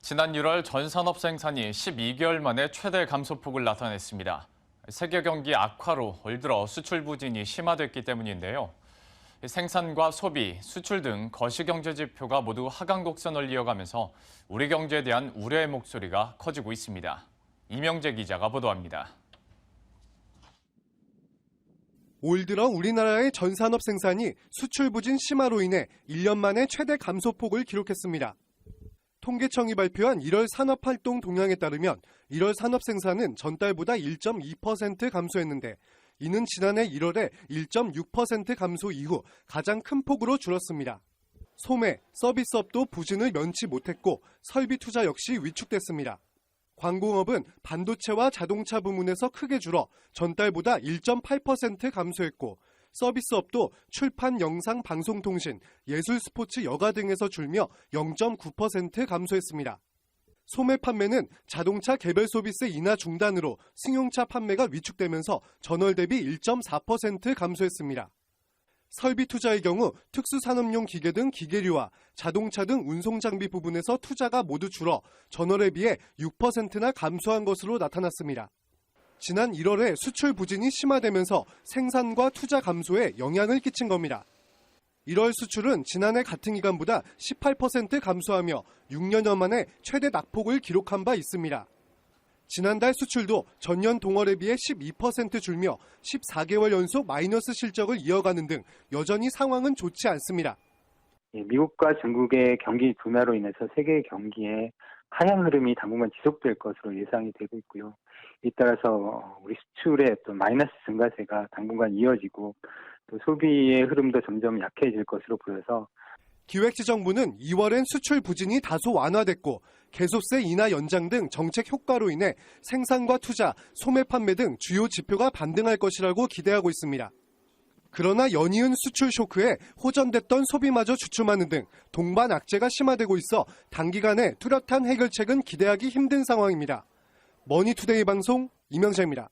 지난 1월 전 산업 생산이 12개월 만에 최대 감소폭을 나타냈습니다. 세계 경기 악화로 올 들어 수출 부진이 심화됐기 때문인데요. 생산과 소비, 수출 등 거시경제 지표가 모두 하강 곡선을 이어가면서 우리 경제에 대한 우려의 목소리가 커지고 있습니다. 이명재 기자가 보도합니다. 올 들어 우리나라의 전산업 생산이 수출 부진 심화로 인해 1년 만에 최대 감소폭을 기록했습니다. 통계청이 발표한 1월 산업활동 동향에 따르면 1월 산업 생산은 전달보다 1.2% 감소했는데 이는 지난해 1월에 1.6% 감소 이후 가장 큰 폭으로 줄었습니다. 소매, 서비스업도 부진을 면치 못했고 설비 투자 역시 위축됐습니다. 광공업은 반도체와 자동차 부문에서 크게 줄어 전달보다 1.8% 감소했고 서비스업도 출판, 영상, 방송통신, 예술, 스포츠, 여가 등에서 줄며 0.9% 감소했습니다. 소매 판매는 자동차 개별 소비세 인하 중단으로 승용차 판매가 위축되면서 전월 대비 1.4% 감소했습니다. 설비 투자의 경우 특수산업용 기계 등 기계류와 자동차 등 운송장비 부분에서 투자가 모두 줄어 전월에 비해 6%나 감소한 것으로 나타났습니다. 지난 1월에 수출 부진이 심화되면서 생산과 투자 감소에 영향을 끼친 겁니다. 1월 수출은 지난해 같은 기간보다 18% 감소하며 6년여 만에 최대 낙폭을 기록한 바 있습니다. 지난달 수출도 전년 동월에 비해 12% 줄며 14개월 연속 마이너스 실적을 이어가는 등 여전히 상황은 좋지 않습니다. 미국과 중국의 경기 둔화로 인해서 세계 경기에 하향 흐름이 당분간 지속될 것으로 예상이 되고 있고요. 이 따라서 우리 수출의 또 마이너스 증가세가 당분간 이어지고 또 소비의 흐름도 점점 약해질 것으로 보여서 기획재정부는 2월엔 수출 부진이 다소 완화됐고 개소세 인하 연장 등 정책 효과로 인해 생산과 투자, 소매 판매 등 주요 지표가 반등할 것이라고 기대하고 있습니다. 그러나 연이은 수출 쇼크에 호전됐던 소비마저 주춤하는 등 동반 악재가 심화되고 있어 단기간에 뚜렷한 해결책은 기대하기 힘든 상황입니다. 머니투데이 방송 이명재입니다.